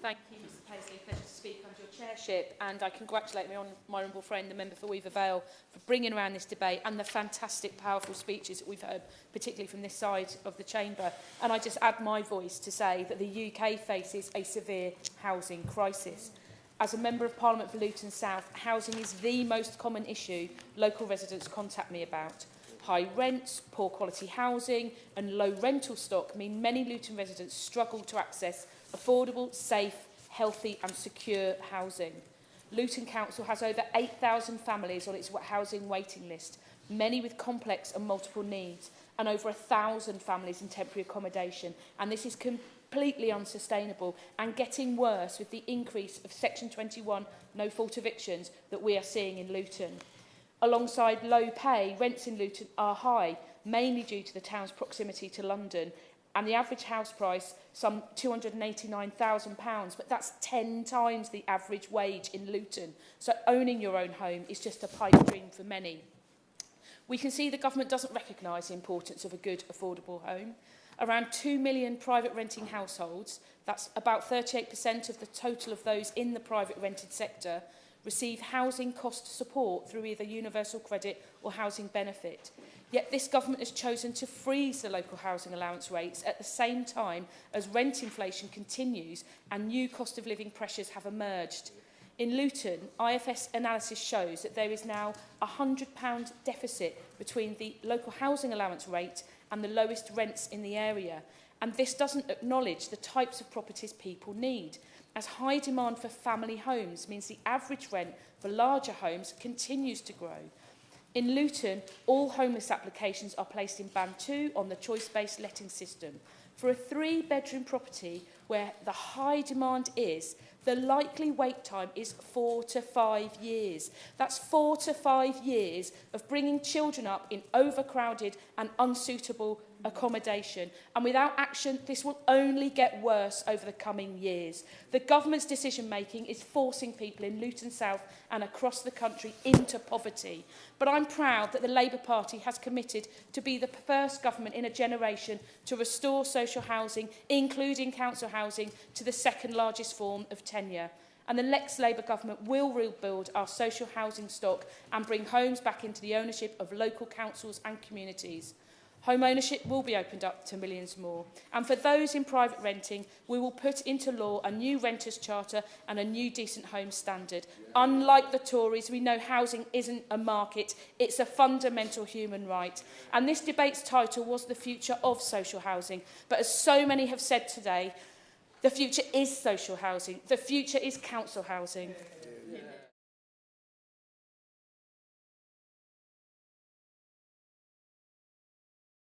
Thank you, Mr Paisley. A pleasure to speak under your chairship, and I congratulate my honourable friend, the member for Weaver Vale, for bringing around this debate and the fantastic, powerful speeches that we've heard, particularly from this side of the chamber. And I just add my voice to say that the UK faces a severe housing crisis. As a Member of Parliament for Luton South, housing is the most common issue local residents contact me about. High rents, poor quality housing and low rental stock mean many Luton residents struggle to access affordable, safe, healthy and secure housing. Luton Council has over 8,000 families on its housing waiting list, many with complex and multiple needs, and over 1,000 families in temporary accommodation. And this is completely unsustainable and getting worse with the increase of Section 21 no-fault evictions that we are seeing in Luton. Alongside low pay, rents in Luton are high, mainly due to the town's proximity to London, and the average house price some £289,000, but that's 10 times the average wage in Luton. So owning your own home is just a pipe dream for many. We can see the government doesn't recognise the importance of a good, affordable home. Around 2 million private renting households, that's about 38% of the total of those in the private rented sector, receive housing cost support through either universal credit or housing benefit. Yet this government has chosen to freeze the local housing allowance rates at the same time as rent inflation continues and new cost of living pressures have emerged. In Luton, IFS analysis shows that there is now a £100 deficit between the local housing allowance rate and the lowest rents in the area. And this doesn't acknowledge the types of properties people need, as high demand for family homes means the average rent for larger homes continues to grow. In Luton, all homeless applications are placed in Band 2 on the choice-based letting system. For a 3-bedroom property where the high demand is, the likely wait time is 4 to 5 years. That's 4 to 5 years of bringing children up in overcrowded and unsuitable accommodation. And without action, this will only get worse over the coming years. The government's decision-making is forcing people in Luton South and across the country into poverty. But I'm proud that the Labour Party has committed to be the first government in a generation to restore social housing, including council housing, to the second largest form of tenure. And the next Labour government will rebuild our social housing stock and bring homes back into the ownership of local councils and communities. Home ownership will be opened up to millions more. And for those in private renting, we will put into law a new renters' charter and a new decent home standard. Unlike the Tories, we know housing isn't a market, it's a fundamental human right. And this debate's title was The Future of Social Housing. But as so many have said today, the future is social housing. The future is council housing.